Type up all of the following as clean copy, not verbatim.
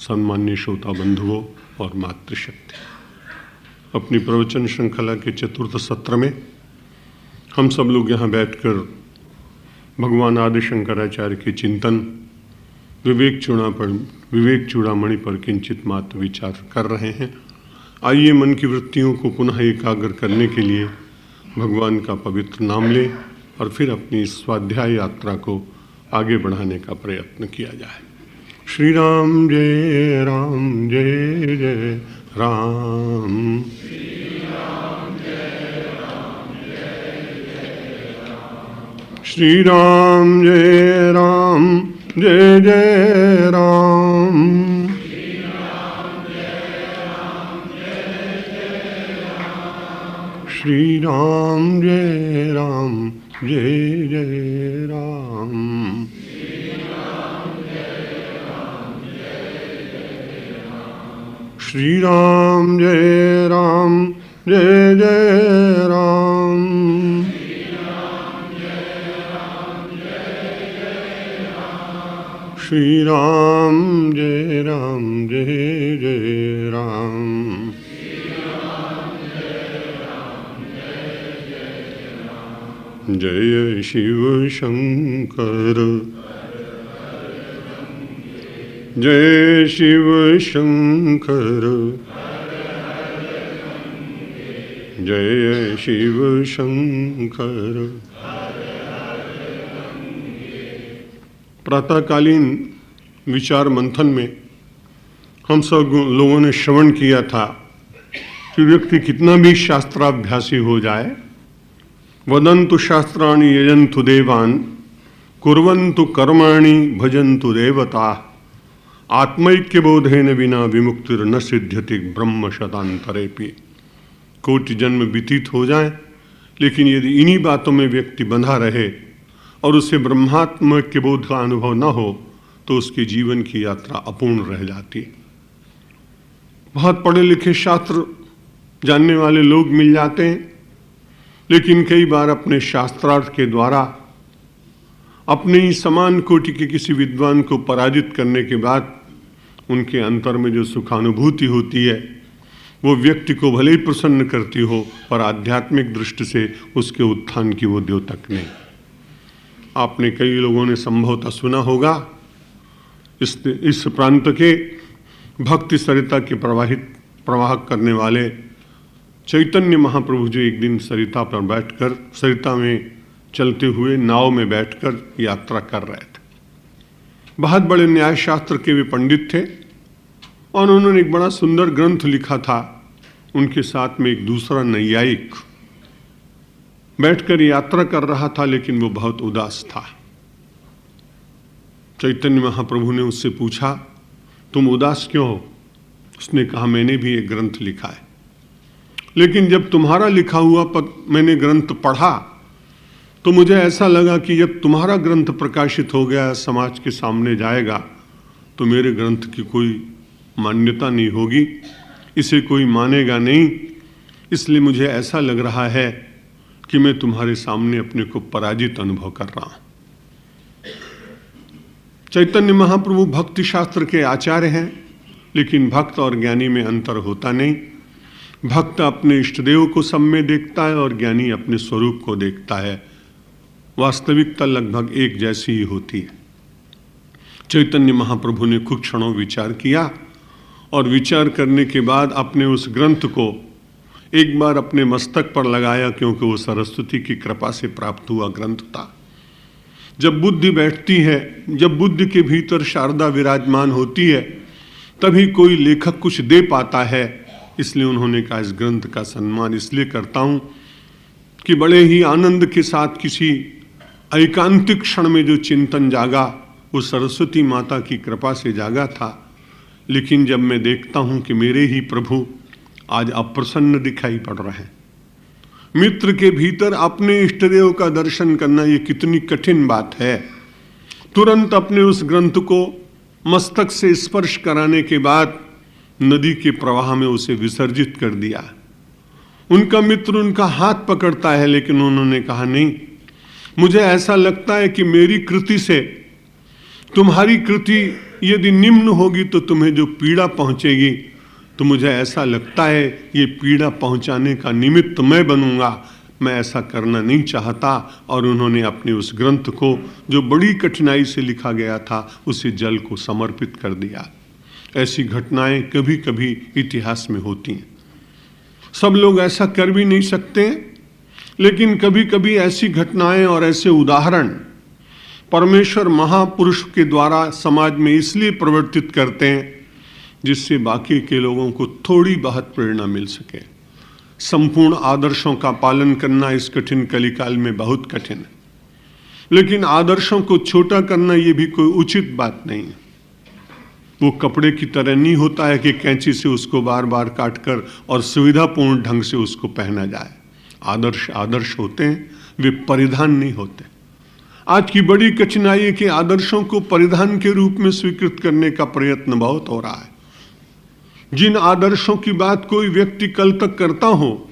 सम्माननीय श्रोता बंधुओं और मातृशक्ति, अपनी प्रवचन श्रृंखला के चतुर्थ सत्र में हम सब लोग यहाँ बैठकर भगवान आदि शंकराचार्य के चिंतन विवेक चूड़ामणि पर किंचित मात्र विचार कर रहे हैं। आइए मन की वृत्तियों को पुनः एकाग्र करने के लिए भगवान का पवित्र नाम लें और फिर अपनी स्वाध्याय यात्रा को आगे बढ़ाने का प्रयत्न किया जाए। श्री राम जय राम जय जय राम। श्री राम जय राम जय जय राम। श्री राम जय राम जय जय राम। श्री राम जय राम जय जय राम। श्री राम जय राम जय जय राम। जय शिव शंकर जय शिव शंकर जय शिव शंकर। प्रातःकालीन विचार मंथन में हम सब लोगों ने श्रवण किया था कि व्यक्ति कितना भी शास्त्राभ्यासी हो जाए, वदन्तु शास्त्राणि यजन्तु देवान् कुर्वन्तु कर्माणि भजन्तु देवता आत्मैक्य बोधेन विना विमुक्तिर न सिद्ध्यति ब्रह्म शतान्तरेपि। कोटि जन्म व्यतीत हो जाए, लेकिन यदि इन्हीं बातों में व्यक्ति बंधा रहे और उसे ब्रह्मात्म के बोध का अनुभव न हो तो उसके जीवन की यात्रा अपूर्ण रह जाती है। बहुत पढ़े लिखे शास्त्र जानने वाले लोग मिल जाते हैं, लेकिन कई बार अपने शास्त्रार्थ के द्वारा अपने ही समान कोटि के किसी विद्वान को पराजित करने के बाद उनके अंतर में जो सुखानुभूति होती है वो व्यक्ति को भले ही प्रसन्न करती हो, पर आध्यात्मिक दृष्टि से उसके उत्थान की वो द्योतक नहीं। आपने कई लोगों ने संभवतः सुना होगा, इस प्रांत के भक्ति सरिता के प्रवाह करने वाले चैतन्य महाप्रभु जी एक दिन सरिता पर बैठकर, सरिता में चलते हुए नाव में बैठकर यात्रा कर रहे थे। बहुत बड़े न्याय शास्त्र के वे पंडित थे और उन्होंने एक बड़ा सुंदर ग्रंथ लिखा था। उनके साथ में एक दूसरा नैयायिक बैठकर यात्रा कर रहा था, लेकिन वो बहुत उदास था। चैतन्य महाप्रभु ने उससे पूछा, तुम उदास क्यों हो? उसने कहा, मैंने भी एक ग्रंथ लिखा है, लेकिन जब तुम्हारा लिखा हुआ मैंने ग्रंथ पढ़ा तो मुझे ऐसा लगा कि जब तुम्हारा ग्रंथ प्रकाशित हो गया, समाज के सामने जाएगा, तो मेरे ग्रंथ की कोई मान्यता नहीं होगी, इसे कोई मानेगा नहीं। इसलिए मुझे ऐसा लग रहा है कि मैं तुम्हारे सामने अपने को पराजित अनुभव कर रहा हूं। चैतन्य महाप्रभु भक्ति शास्त्र के आचार्य हैं, लेकिन भक्त और ज्ञानी में अंतर होता नहीं। भक्त अपने इष्टदेव को सब में देखता है और ज्ञानी अपने स्वरूप को देखता है। वास्तविकता लगभग एक जैसी ही होती है। चैतन्य महाप्रभु ने कुछ क्षणों विचार किया और विचार करने के बाद अपने उस ग्रंथ को एक बार अपने मस्तक पर लगाया, क्योंकि वो सरस्वती की कृपा से प्राप्त हुआ ग्रंथ था। जब बुद्धि बैठती है, जब बुद्धि के भीतर शारदा विराजमान होती है, तभी कोई लेखक कुछ दे पाता है। इसलिए उन्होंने कहा, इस ग्रंथ का सम्मान इसलिए करता हूं कि बड़े ही आनंद के साथ किसी एकांतिक क्षण में जो चिंतन जागा वो सरस्वती माता की कृपा से जागा था। लेकिन जब मैं देखता हूं कि मेरे ही प्रभु आज अप्रसन्न दिखाई पड़ रहे हैं, मित्र के भीतर अपने इष्टदेव का दर्शन करना ये कितनी कठिन बात है। तुरंत अपने उस ग्रंथ को मस्तक से स्पर्श कराने के बाद नदी के प्रवाह में उसे विसर्जित कर दिया। उनका मित्र उनका हाथ पकड़ता है, लेकिन उन्होंने कहा, नहीं, मुझे ऐसा लगता है कि मेरी कृति से तुम्हारी कृति यदि निम्न होगी तो तुम्हें जो पीड़ा पहुंचेगी, तो मुझे ऐसा लगता है ये पीड़ा पहुंचाने का निमित्त मैं बनूंगा, मैं ऐसा करना नहीं चाहता। और उन्होंने अपने उस ग्रंथ को, जो बड़ी कठिनाई से लिखा गया था, उसे जल को समर्पित कर दिया। ऐसी घटनाएं कभी कभी इतिहास में होती हैं। सब लोग ऐसा कर भी नहीं सकते, लेकिन कभी कभी ऐसी घटनाएं और ऐसे उदाहरण परमेश्वर महापुरुष के द्वारा समाज में इसलिए प्रवर्तित करते हैं जिससे बाकी के लोगों को थोड़ी बहुत प्रेरणा मिल सके। संपूर्ण आदर्शों का पालन करना इस कठिन कलिकाल में बहुत कठिन है, लेकिन आदर्शों को छोटा करना ये भी कोई उचित बात नहीं है। वो कपड़े की तरह नहीं होता है कि कैंची से उसको बार बार काटकर और सुविधापूर्ण ढंग से उसको पहना जाए। आदर्श आदर्श होते हैं, वे परिधान नहीं होते। आज की बड़ी कठिनाई है कि आदर्शों को परिधान के रूप में स्वीकृत करने का प्रयत्न बहुत हो रहा है। जिन आदर्शों की बात कोई व्यक्ति कल तक करता हो,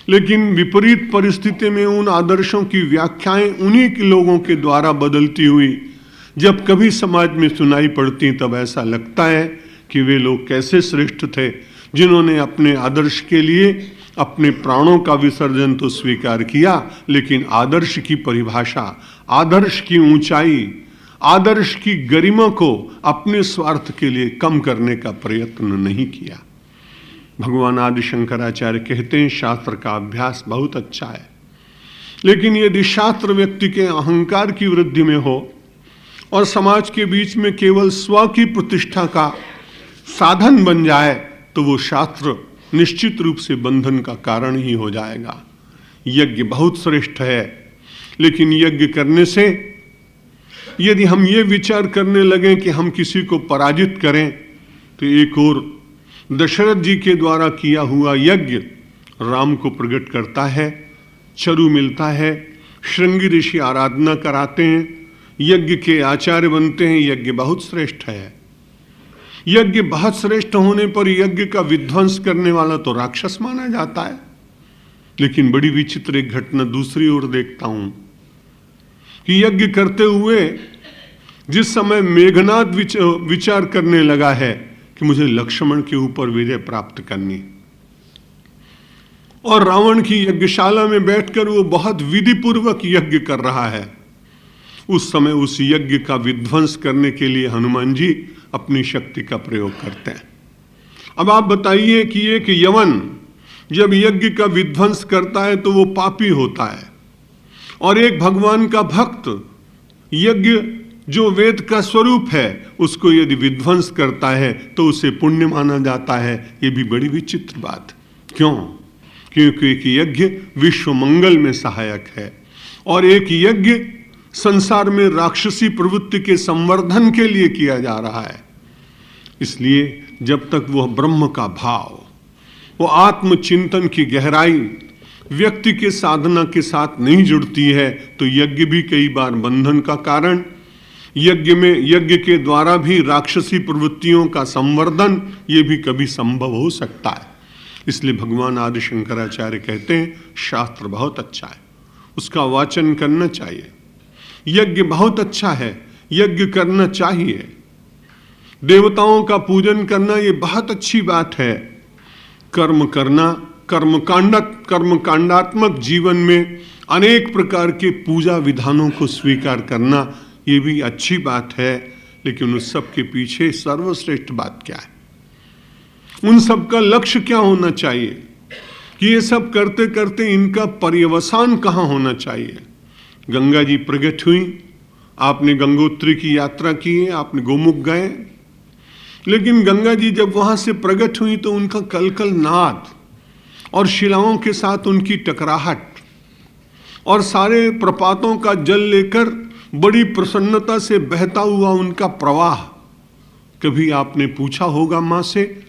लेकिन विपरीत परिस्थिति में उन आदर्शों की व्याख्याएं उन्हीं के लोगों के द्वारा बदलती हुई जब कभी समाज में सुनाई पड़ती, तब ऐसा लगता है कि वे लोग कैसे श्रेष्ठ थे, जिन्होंने अपने आदर्श के लिए अपने प्राणों का विसर्जन तो स्वीकार किया, लेकिन आदर्श की परिभाषा, आदर्श की ऊंचाई, आदर्श की गरिमा को अपने स्वार्थ के लिए कम करने का प्रयत्न नहीं किया। भगवान आदि शंकराचार्य कहते हैं, शास्त्र का अभ्यास बहुत अच्छा है, लेकिन यदि शास्त्र व्यक्ति के अहंकार की वृद्धि में हो और समाज के बीच में केवल स्व की प्रतिष्ठा का साधन बन जाए, तो वो शास्त्र निश्चित रूप से बंधन का कारण ही हो जाएगा। यज्ञ बहुत श्रेष्ठ है, लेकिन यज्ञ करने से यदि हम ये विचार करने लगें कि हम किसी को पराजित करें, तो एक और दशरथ जी के द्वारा किया हुआ यज्ञ राम को प्रकट करता है, चरु मिलता है, श्रृंगी ऋषि आराधना कराते हैं, यज्ञ के आचार्य बनते हैं। यज्ञ बहुत श्रेष्ठ है। यज्ञ बहुत श्रेष्ठ होने पर यज्ञ का विध्वंस करने वाला तो राक्षस माना जाता है। लेकिन बड़ी विचित्र एक घटना दूसरी ओर देखता हूं कि यज्ञ करते हुए जिस समय मेघनाद विचार करने लगा है कि मुझे लक्ष्मण के ऊपर विजय प्राप्त करनी, और रावण की यज्ञशाला में बैठकर वो बहुत विधिपूर्वक यज्ञ कर रहा है, उस समय उस यज्ञ का विध्वंस करने के लिए हनुमान जी अपनी शक्ति का प्रयोग करते हैं। अब आप बताइए कि एक यवन जब यज्ञ का विध्वंस करता है तो वो पापी होता है, और एक भगवान का भक्त यज्ञ जो वेद का स्वरूप है उसको यदि विध्वंस करता है तो उसे पुण्य माना जाता है। ये भी बड़ी विचित्र बात। क्यों? क्योंकि एक यज्ञ विश्व मंगल में सहायक है, और एक यज्ञ संसार में राक्षसी प्रवृत्ति के संवर्धन के लिए किया जा रहा है। इसलिए जब तक वह ब्रह्म का भाव, वो आत्मचिंतन की गहराई व्यक्ति के साधना के साथ नहीं जुड़ती है, तो यज्ञ भी कई बार बंधन का कारण, यज्ञ के द्वारा भी राक्षसी प्रवृत्तियों का संवर्धन, ये भी कभी संभव हो सकता है। इसलिए भगवान आदि शंकराचार्य कहते हैं, शास्त्र बहुत अच्छा है, उसका वाचन करना चाहिए। यज्ञ बहुत अच्छा है, यज्ञ करना चाहिए। देवताओं का पूजन करना ये बहुत अच्छी बात है। कर्म करना, कर्मकांडात्मक जीवन में अनेक प्रकार के पूजा विधानों को स्वीकार करना, ये भी अच्छी बात है। लेकिन उस सब के पीछे सर्वश्रेष्ठ बात क्या है? उन सब का लक्ष्य क्या होना चाहिए कि ये सब करते करते इनका पर्यवसान कहाँ होना चाहिए? गंगा जी प्रकट हुई, आपने गंगोत्री की यात्रा की है, आपने गोमुख गए, लेकिन गंगा जी जब वहां से प्रकट हुई तो उनका कलकल नाद और शिलाओं के साथ उनकी टकराहट और सारे प्रपातों का जल लेकर बड़ी प्रसन्नता से बहता हुआ उनका प्रवाह, कभी आपने पूछा होगा माँ से?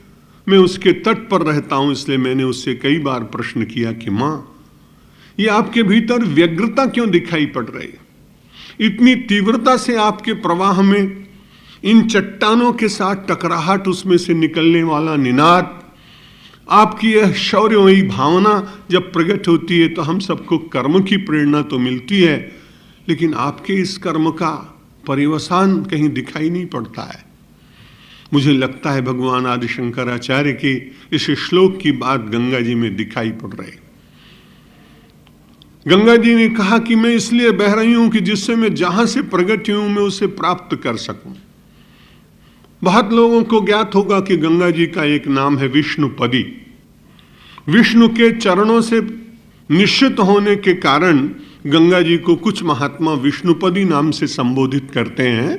मैं उसके तट पर रहता हूं, इसलिए मैंने उससे कई बार प्रश्न किया कि माँ, ये आपके भीतर व्यग्रता क्यों दिखाई पड़ रही है? इतनी तीव्रता से आपके प्रवाह में इन चट्टानों के साथ टकराहट, उसमें से निकलने वाला निनाद, आपकी यह शौर्यमयी भावना जब प्रकट होती है तो हम सबको कर्म की प्रेरणा तो मिलती है, लेकिन आपके इस कर्म का पर्यवसान कहीं दिखाई नहीं पड़ता है। मुझे लगता है भगवान आदि शंकराचार्य के इस श्लोक की बात गंगा जी में दिखाई पड़ रही। गंगा जी ने कहा कि मैं इसलिए बह रही हूं कि जिससे मैं जहां से प्रकट हूं मैं उसे प्राप्त कर सकूं। बहुत लोगों को ज्ञात होगा कि गंगा जी का एक नाम है विष्णुपदी। विष्णु के चरणों से निश्चित होने के कारण गंगा जी को कुछ महात्मा विष्णुपदी नाम से संबोधित करते हैं।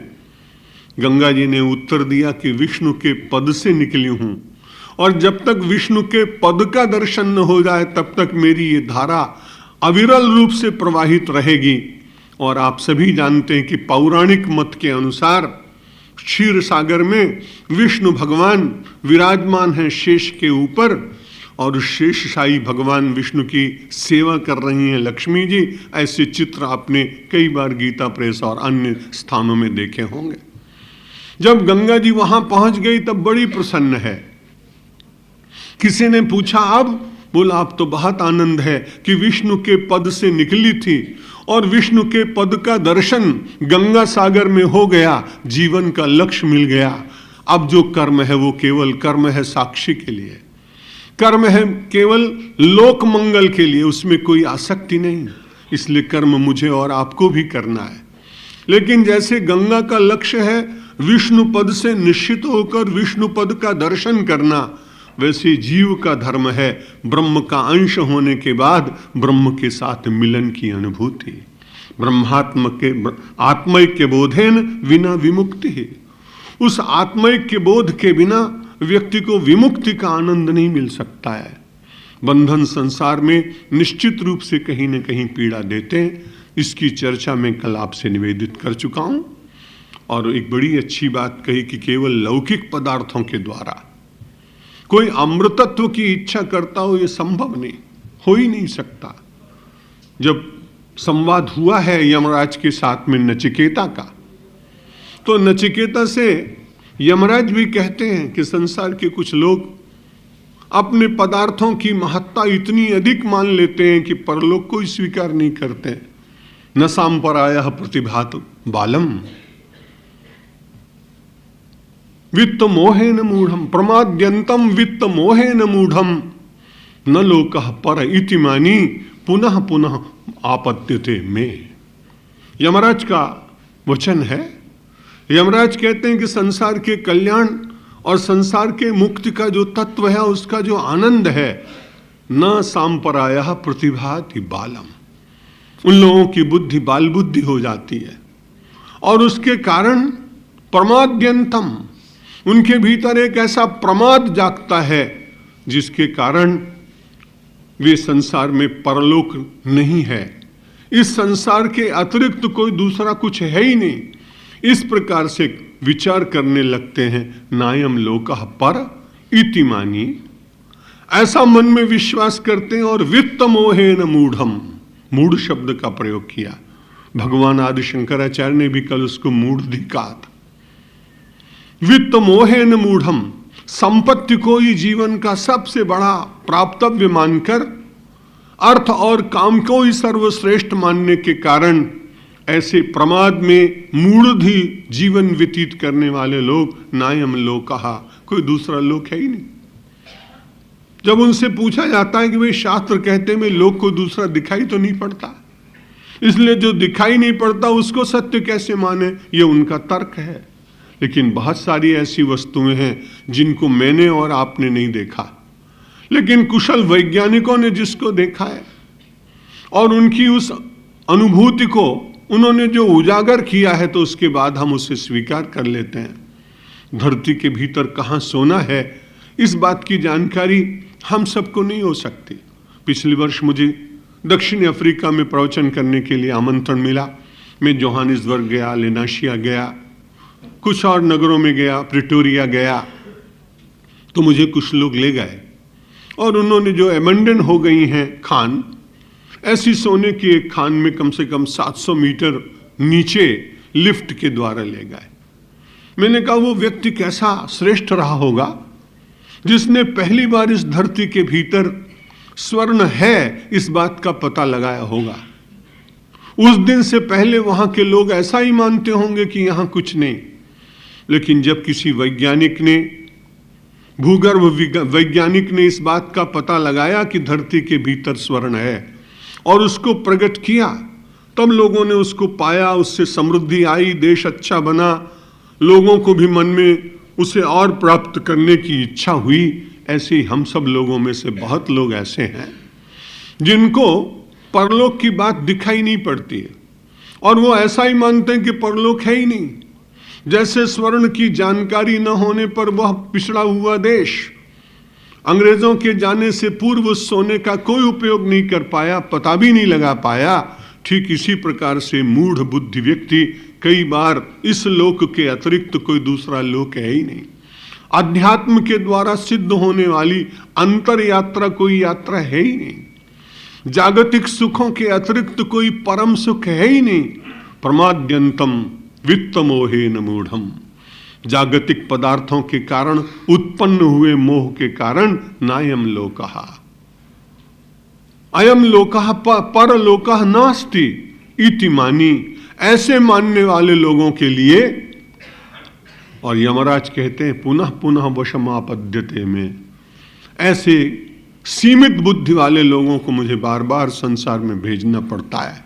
गंगा जी ने उत्तर दिया कि विष्णु के पद से निकली हूं और जब तक विष्णु के पद का दर्शन न हो जाए तब तक मेरी ये धारा अविरल रूप से प्रवाहित रहेगी। और आप सभी जानते हैं कि पौराणिक मत के अनुसार क्षीर सागर में विष्णु भगवान विराजमान हैं शेष के ऊपर, और शेषशाही भगवान विष्णु की सेवा कर रही हैं लक्ष्मी जी। ऐसे चित्र आपने कई बार गीता प्रेस और अन्य स्थानों में देखे होंगे। जब गंगा जी वहां पहुंच गई तब बड़ी प्रसन्न है। किसी ने पूछा अब? बोला अब तो बहुत आनंद है कि विष्णु के पद से निकली थी और विष्णु के पद का दर्शन गंगा सागर में हो गया, जीवन का लक्ष्य मिल गया। अब जो कर्म है वो केवल कर्म है साक्षी के लिए, कर्म है केवल लोक मंगल के लिए, उसमें कोई आसक्ति नहीं। इसलिए कर्म मुझे और आपको भी करना है। लेकिन जैसे गंगा का लक्ष्य है विष्णु पद से निश्चित होकर विष्णु पद का दर्शन करना, वैसे जीव का धर्म है ब्रह्म का अंश होने के बाद ब्रह्म के साथ मिलन की अनुभूति। ब्रह्मात्म के आत्मैक्य बोधेन विना विमुक्ति है। उस आत्मैक्य बोध के बिना व्यक्ति को विमुक्ति का आनंद नहीं मिल सकता है। बंधन संसार में निश्चित रूप से कहीं न कहीं पीड़ा देते हैं। इसकी चर्चा मैं कल आपसे निवेदित कर चुका हूं। और एक बड़ी अच्छी बात कही कि केवल लौकिक पदार्थों के द्वारा कोई अमृतत्व की इच्छा करता हो, यह संभव नहीं, हो ही नहीं सकता। जब संवाद हुआ है यमराज के साथ में नचिकेता का, तो नचिकेता से यमराज भी कहते हैं कि संसार के कुछ लोग अपने पदार्थों की महत्ता इतनी अधिक मान लेते हैं कि परलोक को ही स्वीकार नहीं करते। न सांपरायः प्रतिभात बालम वित्त मोहेन मूढ़म प्रमाद्यंतम वित्त मोहेन मूढ़म न लोकः पर इति मानी पुनः पुनः आपत्त्यते में। यमराज का वचन है। यमराज कहते हैं कि संसार के कल्याण और संसार के मुक्ति का जो तत्व है, उसका जो आनंद है, न सांपरायः प्रतिभाति बालम। उन लोगों की बुद्धि बाल बुद्धि हो जाती है और उसके कारण प्रमाद्यंतम, उनके भीतर एक ऐसा प्रमाद जागता है जिसके कारण वे संसार में परलोक नहीं है। इस संसार के अतिरिक्त कोई दूसरा कुछ है ही नहीं। इस प्रकार से विचार करने लगते हैं। नायम लोकः पर इति मानी, ऐसा मन में विश्वास करते हैं। और वित्त मोहेन मूढ़म, मूढ़ शब्द का प्रयोग किया। भगवान आदि शंकराचार्य ने भी कल उसको मूढ़धि कहा था। वित्त मोहेन मूढ़म, संपत्ति को ही जीवन का सबसे बड़ा प्राप्तव्य मानकर अर्थ और काम को ही सर्वश्रेष्ठ मानने के कारण ऐसे प्रमाद में मूढ़धि जीवन व्यतीत करने वाले लोग नायम लोकः, कोई दूसरा लोक है ही नहीं। जब उनसे पूछा जाता है कि भाई शास्त्र कहते हैं लोक को दूसरा दिखाई तो नहीं पड़ता, इसलिए जो दिखाई नहीं पड़ता उसको सत्य कैसे माने, ये उनका तर्क है। लेकिन बहुत सारी ऐसी वस्तुएं हैं जिनको मैंने और आपने नहीं देखा, लेकिन कुशल वैज्ञानिकों ने जिसको देखा है और उनकी उस अनुभूति को उन्होंने जो उजागर किया है, तो उसके बाद हम उसे स्वीकार कर लेते हैं। धरती के भीतर कहाँ सोना है, इस बात की जानकारी हम सबको नहीं हो सकती। पिछले वर्ष मुझे दक्षिण अफ्रीका में प्रवचन करने के लिए आमंत्रण मिला। मैं जोहानिसबर्ग गया, लेनाशिया गया, कुछ और नगरों में गया, प्रिटोरिया गया। तो मुझे कुछ लोग ले गए और उन्होंने जो एबंडन हो गई हैं खान, ऐसी सोने की एक खान में कम से कम 700 मीटर नीचे लिफ्ट के द्वारा ले गए। मैंने कहा वो व्यक्ति कैसा श्रेष्ठ रहा होगा जिसने पहली बार इस धरती के भीतर स्वर्ण है इस बात का पता लगाया होगा। उस दिन से पहले वहां के लोग ऐसा ही मानते होंगे कि यहां कुछ नहीं। लेकिन जब किसी वैज्ञानिक ने, भूगर्भ वैज्ञानिक ने इस बात का पता लगाया कि धरती के भीतर स्वर्ण है और उसको प्रकट किया, तब लोगों ने उसको पाया, उससे समृद्धि आई, देश अच्छा बना, लोगों को भी मन में उसे और प्राप्त करने की इच्छा हुई। ऐसे ही हम सब लोगों में से बहुत लोग ऐसे हैं जिनको परलोक की बात दिखाई नहीं पड़ती है और वो ऐसा ही मानते हैं कि परलोक है ही नहीं। जैसे स्वर्ण की जानकारी न होने पर वह पिछड़ा हुआ देश अंग्रेजों के जाने से पूर्व सोने का कोई उपयोग नहीं कर पाया, पता भी नहीं लगा पाया, ठीक इसी प्रकार से मूढ़ बुद्धि व्यक्ति कई बार इस लोक के अतिरिक्त कोई दूसरा लोक है ही नहीं, अध्यात्म के द्वारा सिद्ध होने वाली अंतर यात्रा कोई यात्रा है ही नहीं, जागतिक सुखों के अतिरिक्त कोई परम सुख है ही नहीं। प्रमाद्यंतम वित्त मोहेन मूढ़म, जागतिक पदार्थों के कारण उत्पन्न हुए मोह के कारण नायम लोकः, अयम लोकः परलोकः नास्ति इति मानी, ऐसे मानने वाले लोगों के लिए। और यमराज कहते हैं पुनः पुनः वशमापद्यते में, ऐसे सीमित बुद्धि वाले लोगों को मुझे बार बार संसार में भेजना पड़ता है।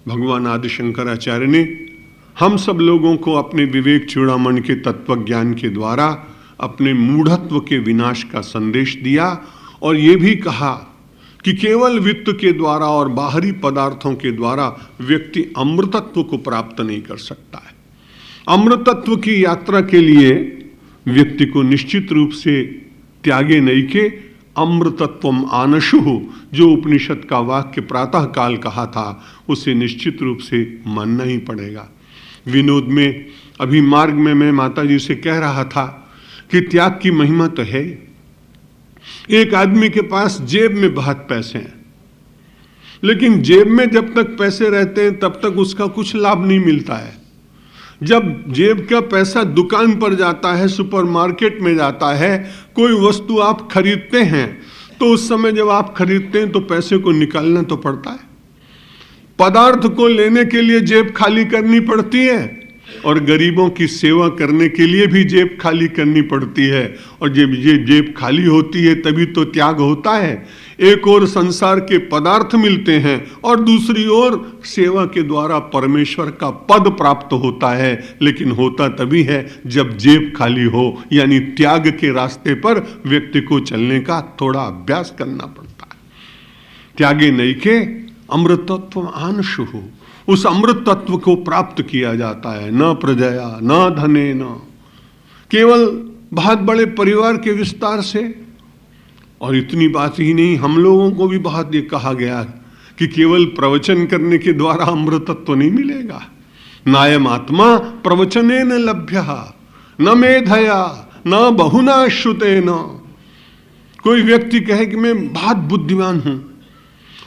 भगवान आदि शंकराचार्य ने हम सब लोगों को अपने विवेक चूड़ामणि के तत्व ज्ञान के द्वारा अपने मूढ़त्व के विनाश का संदेश दिया और ये भी कहा कि केवल वित्त के द्वारा और बाहरी पदार्थों के द्वारा व्यक्ति अमृतत्व को प्राप्त नहीं कर सकता है। अमृतत्व की यात्रा के लिए व्यक्ति को निश्चित रूप से त्यागे नैके अमृतत्वम आनशुः, जो उपनिषद का वाक्य प्रातः काल कहा था, उसे निश्चित रूप से मानना ही पड़ेगा। विनोद में अभी मार्ग में मैं माता जी से कह रहा था कि त्याग की महिमा तो है। एक आदमी के पास जेब में बहुत पैसे हैं, लेकिन जेब में जब तक पैसे रहते हैं तब तक उसका कुछ लाभ नहीं मिलता है। जब जेब का पैसा दुकान पर जाता है, सुपरमार्केट में जाता है, कोई वस्तु आप खरीदते हैं, तो उस समय जब आप खरीदते हैं तो पैसे को निकालना तो पड़ता है। पदार्थ को लेने के लिए जेब खाली करनी पड़ती है और गरीबों की सेवा करने के लिए भी जेब खाली करनी पड़ती है, और जब ये जेब खाली होती है तभी तो त्याग होता है। एक ओर संसार के पदार्थ मिलते हैं और दूसरी ओर सेवा के द्वारा परमेश्वर का पद प्राप्त होता है, लेकिन होता तभी है जब जेब खाली हो, यानी त्याग के रास्ते पर व्यक्ति को चलने का थोड़ा अभ्यास करना पड़ता है। त्यागे नैके अमृतत्व आनशुः, उस अमृत तत्व को प्राप्त किया जाता है न प्रजया न धने न, केवल बहुत बड़े परिवार के विस्तार से। और इतनी बात ही नहीं, हम लोगों को भी बहुत ये कहा गया कि केवल प्रवचन करने के द्वारा अमृत तत्व नहीं मिलेगा। नायम आत्मा प्रवचनेन लभ्यः न मेधया न बहुना श्रुतेन। कोई व्यक्ति कहे कि मैं बहुत बुद्धिमान हूं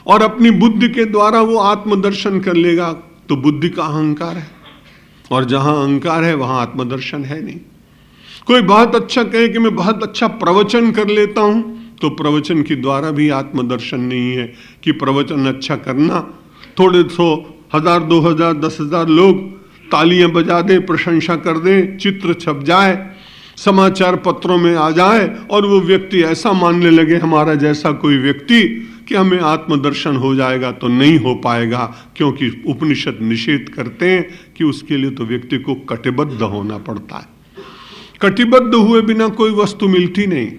और अपनी बुद्धि के द्वारा वो आत्मदर्शन कर लेगा, तो बुद्धि का अहंकार है, और जहां अहंकार है वहां आत्मदर्शन है नहीं। कोई बहुत अच्छा कहे कि मैं बहुत अच्छा प्रवचन कर लेता हूं, तो प्रवचन के द्वारा भी आत्मदर्शन नहीं है कि प्रवचन अच्छा करना, थोड़े 100, 1000, 2000, 10,000 लोग तालियां बजा दें, प्रशंसा कर दें, चित्र छप जाए, समाचार पत्रों में आ जाए और वो व्यक्ति ऐसा मानने लगे हमारा जैसा कोई व्यक्ति कि हमें आत्मदर्शन हो जाएगा, तो नहीं हो पाएगा, क्योंकि उपनिषद निषेध करते हैं कि उसके लिए तो व्यक्ति को कटिबद्ध होना पड़ता है। कटिबद्ध हुए बिना कोई वस्तु मिलती नहीं।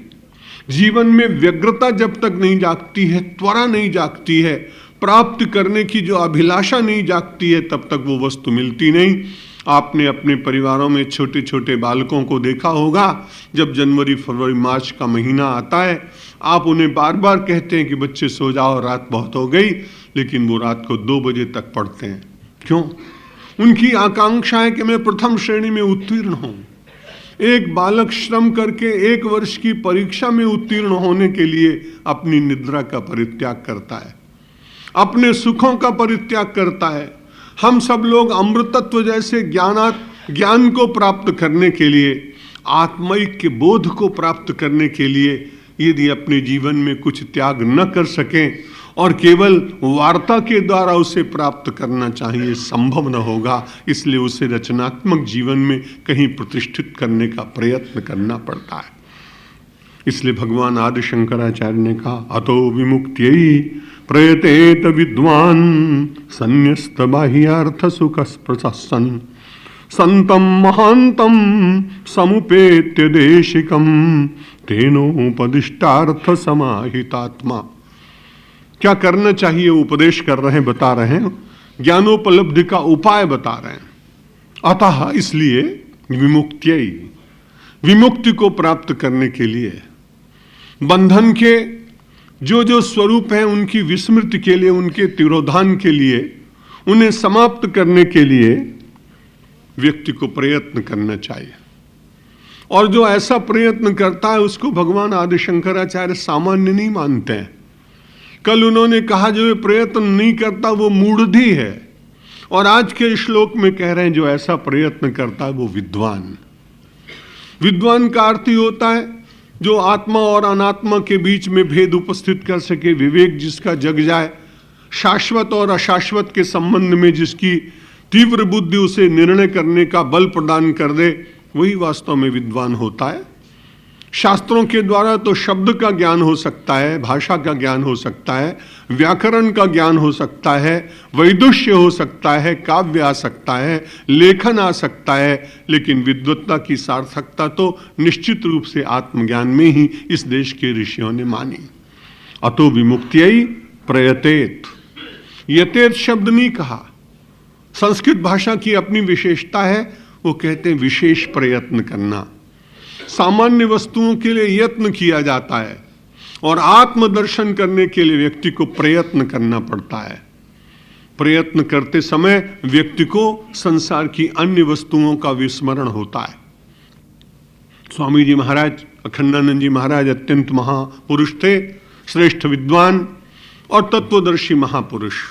जीवन में व्यग्रता जब तक नहीं जागती है, त्वरा नहीं जागती है, प्राप्त करने की जो अभिलाषा नहीं जागती है, तब तक वो वस्तु मिलती नहीं। आपने अपने परिवारों में छोटे छोटे बालकों को देखा होगा, जब जनवरी फरवरी मार्च का महीना आता है, आप उन्हें बार बार कहते हैं कि बच्चे सो जाओ, रात बहुत हो गई, लेकिन वो रात को 2 बजे तक पढ़ते हैं। क्यों? उनकी आकांक्षा है कि मैं प्रथम श्रेणी में उत्तीर्ण हूं। एक बालक श्रम करके 1 वर्ष की परीक्षा में उत्तीर्ण होने के लिए अपनी निद्रा का परित्याग करता है, अपने सुखों का परित्याग करता है। हम सब लोग अमृतत्व जैसे ज्ञान को प्राप्त करने के लिए, आत्मैक्य बोध को प्राप्त करने के लिए यदि अपने जीवन में कुछ त्याग न कर सकें और केवल वार्ता के द्वारा उसे प्राप्त करना चाहिए संभव न होगा, इसलिए उसे रचनात्मक जीवन में कहीं प्रतिष्ठित करने का प्रयत्न करना पड़ता है। इसलिए भगवान आदि शंकराचार्य ने कहा अतो विमुक्त्यै प्रयतेत विद्वान संन्यस्त बाह्यार्थ सुख प्रसन्न संतम महांतम समुपेत्य देशिकम तेनोपदिष्टार्थ समाहितात्मा। क्या करना चाहिए उपदेश कर रहे हैं, बता रहे हैं, ज्ञानोपलब्धि का उपाय बता रहे हैं। अतः इसलिए विमुक्त्यै, विमुक्ति को प्राप्त करने के लिए बंधन के जो जो स्वरूप हैं उनकी विस्मृति के लिए, उनके तिरोधान के लिए, उन्हें समाप्त करने के लिए व्यक्ति को प्रयत्न करना चाहिए। और जो ऐसा प्रयत्न करता है उसको भगवान आदि शंकराचार्य सामान्य नहीं मानते हैं। कल उन्होंने कहा जो ये प्रयत्न नहीं करता वो मूढ़धी है, और आज के श्लोक में कह रहे हैं जो ऐसा प्रयत्न करता है वो विद्वान। विद्वान का अर्थ ही होता है जो आत्मा और अनात्मा के बीच में भेद उपस्थित कर सके, विवेक जिसका जग जाए, शाश्वत और अशाश्वत के संबंध में जिसकी तीव्र बुद्धि उसे निर्णय करने का बल प्रदान कर दे, वही वास्तव में विद्वान होता है। शास्त्रों के द्वारा तो शब्द का ज्ञान हो सकता है, भाषा का ज्ञान हो सकता है, व्याकरण का ज्ञान हो सकता है, वैदुष्य हो सकता है, काव्य आ सकता है, लेखन आ सकता है, लेकिन विद्वत्ता की सार्थकता तो निश्चित रूप से आत्मज्ञान में ही इस देश के ऋषियों ने मानी। अतो विमुक्त्यै प्रयतेत, यतेत शब्द नहीं कहा। संस्कृत भाषा की अपनी विशेषता है, वो कहते हैं विशेष प्रयत्न करना। सामान्य वस्तुओं के लिए यत्न किया जाता है और आत्मदर्शन करने के लिए व्यक्ति को प्रयत्न करना पड़ता है। प्रयत्न करते समय व्यक्ति को संसार की अन्य वस्तुओं का विस्मरण होता है। स्वामी जी महाराज, अखंडानंद जी महाराज अत्यंत महापुरुष थे, श्रेष्ठ विद्वान और तत्वदर्शी महापुरुष।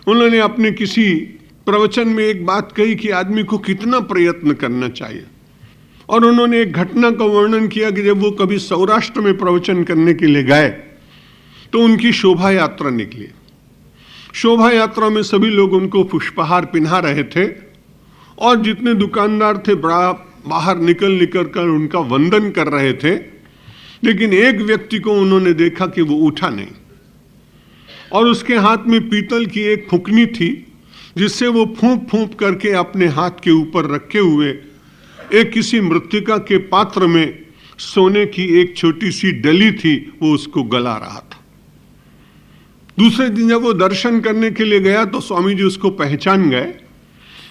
उन्होंने अपने किसी प्रवचन में एक बात कही कि आदमी को कितना प्रयत्न करना चाहिए, और उन्होंने एक घटना का वर्णन किया कि जब वो कभी सौराष्ट्र में प्रवचन करने के लिए गए तो उनकी शोभा यात्रा निकली। शोभा यात्रा में सभी लोग उनको पुष्पहार पिन्हा रहे थे और जितने दुकानदार थे बड़ा बाहर निकल कर उनका वंदन कर रहे थे, लेकिन एक व्यक्ति को उन्होंने देखा कि वो उठा नहीं, और उसके हाथ में पीतल की एक फुकनी थी जिससे वो फूंक फूंक करके अपने हाथ के ऊपर रखे हुए एक किसी मृत्तिका के पात्र में सोने की एक छोटी सी डली थी, वो उसको गला रहा था। दूसरे दिन जब वो दर्शन करने के लिए गया तो स्वामी जी उसको पहचान गए।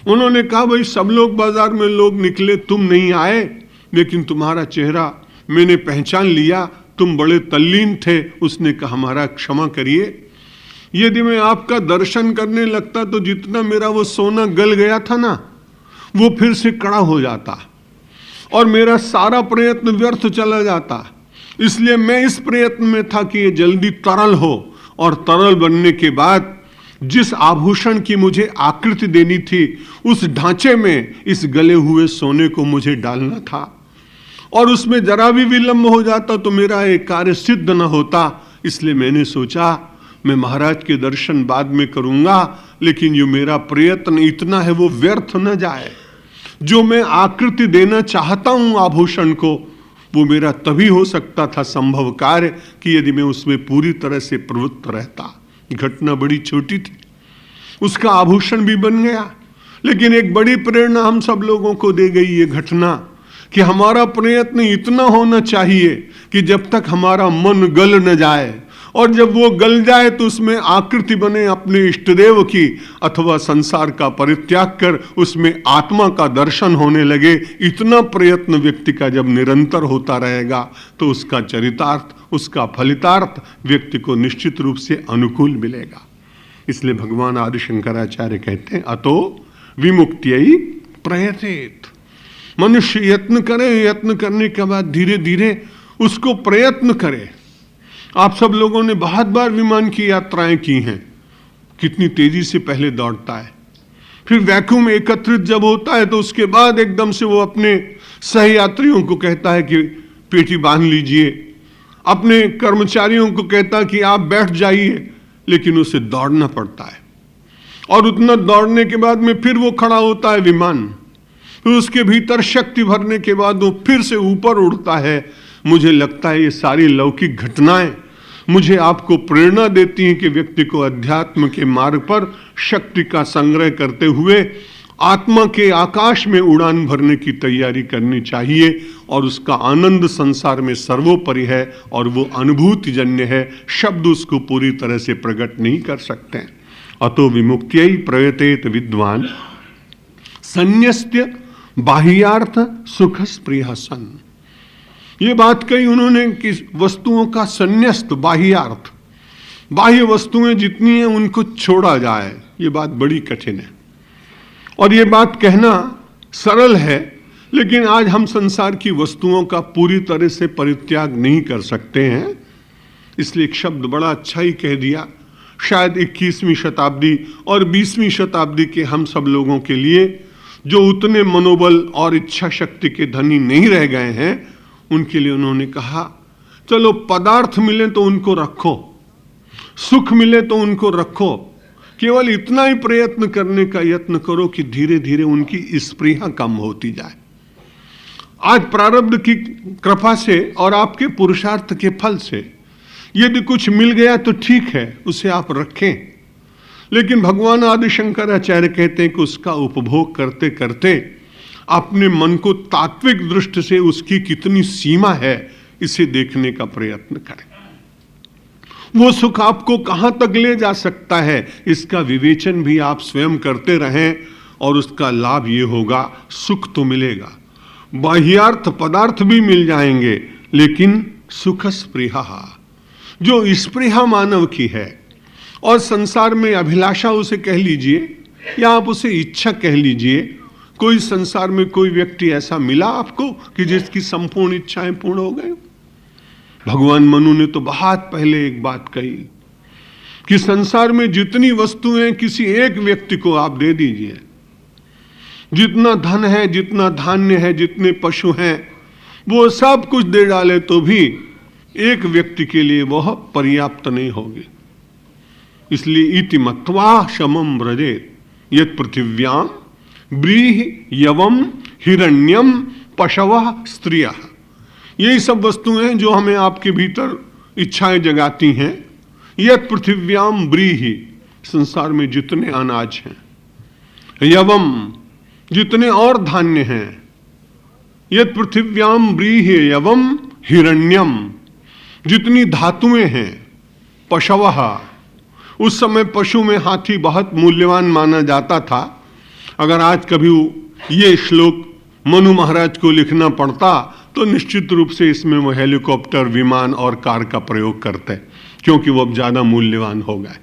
उन्होंने कहा भाई सब लोग बाजार में लोग निकले, तुम नहीं आए, लेकिन तुम्हारा चेहरा मैंने पहचान लिया, तुम बड़े तल्लीन थे। उसने कहा हमारा क्षमा करिए, यदि मैं आपका दर्शन करने लगता तो जितना मेरा वो सोना गल गया था ना, वो फिर से कड़ा हो जाता और मेरा सारा प्रयत्न व्यर्थ चला जाता। इसलिए मैं इस प्रयत्न में था कि ये जल्दी तरल हो, और तरल बनने के बाद जिस आभूषण की मुझे आकृति देनी थी उस ढांचे में इस गले हुए सोने को मुझे डालना था, और उसमें जरा भी विलंब हो जाता तो मेरा एक कार्य सिद्ध न होता। इसलिए मैंने सोचा मैं महाराज के दर्शन बाद में करूंगा, लेकिन जो मेरा प्रयत्न इतना है वो व्यर्थ न जाए। जो मैं आकृति देना चाहता हूं आभूषण को, वो मेरा तभी हो सकता था संभव कार्य कि यदि मैं उसमें पूरी तरह से प्रवृत्त रहता। घटना बड़ी छोटी थी, उसका आभूषण भी बन गया, लेकिन एक बड़ी प्रेरणा हम सब लोगों को दे गई ये घटना कि हमारा प्रयत्न इतना होना चाहिए कि जब तक हमारा मन गल न जाए, और जब वो गल जाए तो उसमें आकृति बने अपने इष्टदेव की, अथवा संसार का परित्याग कर उसमें आत्मा का दर्शन होने लगे। इतना प्रयत्न व्यक्ति का जब निरंतर होता रहेगा तो उसका चरितार्थ, उसका फलितार्थ व्यक्ति को निश्चित रूप से अनुकूल मिलेगा। इसलिए भगवान आदि शंकराचार्य कहते हैं अतो विमुक्त्यै प्रयतेत। मनुष्य यत्न करे, यत्न करने के बाद धीरे धीरे उसको प्रयत्न करे। आप सब लोगों ने बहुत बार विमान की यात्राएं की हैं, कितनी तेजी से पहले दौड़ता है, फिर वैक्यूम एकत्रित जब होता है तो उसके बाद एकदम से वो अपने सहयात्रियों को कहता है कि पेटी बांध लीजिए, अपने कर्मचारियों को कहता है कि आप बैठ जाइए, लेकिन उसे दौड़ना पड़ता है, और उतना दौड़ने के बाद में फिर वो खड़ा होता है विमान, फिर उसके भीतर शक्ति भरने के बाद वो फिर से ऊपर उड़ता है। मुझे लगता है ये सारी लौकिक घटनाएं मुझे आपको प्रेरणा देती हैं कि व्यक्ति को अध्यात्म के मार्ग पर शक्ति का संग्रह करते हुए आत्मा के आकाश में उड़ान भरने की तैयारी करनी चाहिए, और उसका आनंद संसार में सर्वोपरि है और वो अनुभूति जन्य है। शब्द उसको पूरी तरह से प्रकट नहीं कर सकते हैं। अतो विमुक्त्यै प्रयतेत विद्वान संन्यस्त्य बाह्यार्थ सुख स्पृह सन। ये बात कही उन्होंने कि वस्तुओं का संन्यस्त बाह्यार्थ, बाह्य वस्तुएं जितनी हैं उनको छोड़ा जाए। ये बात बड़ी कठिन है और ये बात कहना सरल है, लेकिन आज हम संसार की वस्तुओं का पूरी तरह से परित्याग नहीं कर सकते हैं। इसलिए एक शब्द बड़ा अच्छा ही कह दिया। शायद 21वीं शताब्दी और 20वीं शताब्दी के हम सब लोगों के लिए जो उतने मनोबल और इच्छा शक्ति के धनी नहीं रह गए हैं, उनके लिए उन्होंने कहा चलो पदार्थ मिले तो उनको रखो, सुख मिले तो उनको रखो, केवल इतना ही प्रयत्न करने का यत्न करो कि धीरे धीरे उनकी स्पृहा कम होती जाए। आज प्रारब्ध की कृपा से और आपके पुरुषार्थ के फल से यदि कुछ मिल गया तो ठीक है, उसे आप रखें, लेकिन भगवान आदि शंकराचार्य कहते हैं कि उसका उपभोग करते करते अपने मन को तात्विक दृष्टि से उसकी कितनी सीमा है इसे देखने का प्रयत्न करें। वो सुख आपको कहां तक ले जा सकता है इसका विवेचन भी आप स्वयं करते रहें, और उसका लाभ ये होगा सुख तो मिलेगा, बाह्यार्थ पदार्थ भी मिल जाएंगे, लेकिन सुख स्पृहा, जो स्पृहा मानव की है, और संसार में अभिलाषा उसे कह लीजिए या आप उसे इच्छा कह लीजिए। कोई संसार में कोई व्यक्ति ऐसा मिला आपको कि जिसकी संपूर्ण इच्छाएं पूर्ण हो गई? भगवान मनु ने तो बहुत पहले एक बात कही कि संसार में जितनी वस्तुएं किसी एक व्यक्ति को आप दे दीजिए, जितना धन है, जितना धान्य है, जितने पशु हैं, वो सब कुछ दे डाले तो भी एक व्यक्ति के लिए वह पर्याप्त नहीं होगी। इसलिए इति मत्वा शमं व्रजेत यत् पृथिव्याम व्रीहि यवम हिरण्यम पशवः स्त्रियः। यही सब वस्तुएं जो हमें आपके भीतर इच्छाएं जगाती हैं। यत् पृथिव्याम व्रीहि, संसार में जितने अनाज हैं, यवम जितने और धान्य हैं, यत् पृथिव्याम व्रीहि यवम हिरण्यम जितनी धातुएं हैं, पशवः, उस समय पशु में हाथी बहुत मूल्यवान माना जाता था। अगर आज कभी ये श्लोक मनु महाराज को लिखना पड़ता तो निश्चित रूप से इसमें वो हेलीकॉप्टर, विमान और कार का प्रयोग करते, क्योंकि वो अब ज्यादा मूल्यवान हो गए।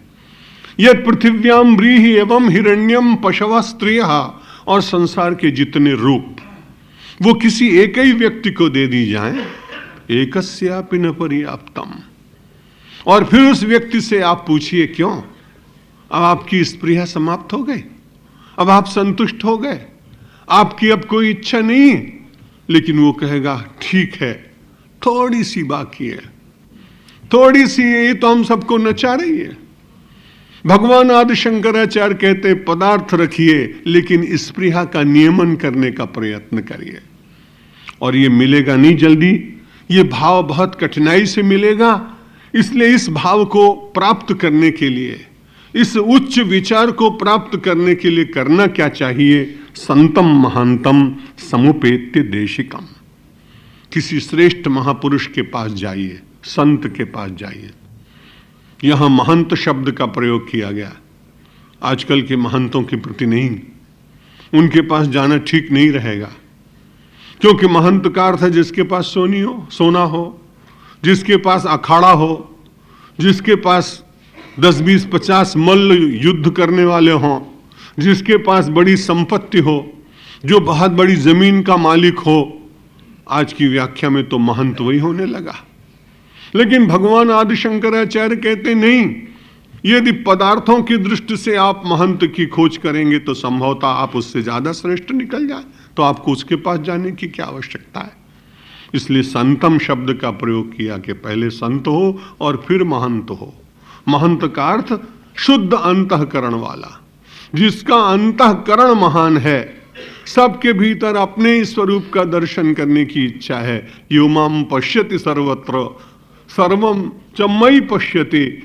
यत् पृथिव्याम व्रीहि एवं हिरण्यम पशवः स्त्रियः, और संसार के जितने रूप वो किसी एक ही व्यक्ति को दे दी जाएं, एकस्यापि न पर्याप्तम। और फिर उस व्यक्ति से आप पूछिए क्यों? अब आपकी स्पृहा समाप्त हो गई, अब आप संतुष्ट हो गए, आपकी अब कोई इच्छा नहीं है, लेकिन वो कहेगा ठीक है, थोड़ी सी बाकी है, थोड़ी सी, ये तो हम सबको नचा रही है। भगवान आदि शंकराचार्य कहते पदार्थ रखिए, लेकिन स्पृहा का नियमन करने का प्रयत्न करिए, और ये मिलेगा नहीं जल्दी, ये भाव बहुत कठिनाई से मिलेगा। इसलिए इस भाव को प्राप्त करने के लिए, इस उच्च विचार को प्राप्त करने के लिए करना क्या चाहिए? संतम महांतम समुपेत्य देशिकम, किसी श्रेष्ठ महापुरुष के पास जाइए, संत के पास जाइए। यहां महंत शब्द का प्रयोग किया गया, आजकल के महंतों के प्रति नहीं, उनके पास जाना ठीक नहीं रहेगा, क्योंकि महंत का अर्थ है जिसके पास सोना हो, जिसके पास अखाड़ा हो, जिसके पास 10, 20, 50 मल्ल युद्ध करने वाले हों, जिसके पास बड़ी संपत्ति हो, जो बहुत बड़ी जमीन का मालिक हो। आज की व्याख्या में तो महंत वही होने लगा, लेकिन भगवान आदि शंकराचार्य कहते नहीं, यदि पदार्थों की दृष्टि से आप महंत की खोज करेंगे तो संभवतः आप उससे ज्यादा श्रेष्ठ निकल जाए, तो आपको उसके पास जाने की क्या आवश्यकता है? इसलिए संतम शब्द का प्रयोग किया कि पहले संत हो और फिर महंत हो, महंत का अर्थ शुद्ध अंतःकरण वाला, जिसका अंतःकरण महान है, सबके भीतर अपने ही स्वरूप का दर्शन करने की इच्छा है। यो माम पश्यति सर्वत्र सर्वम च मयि पश्यति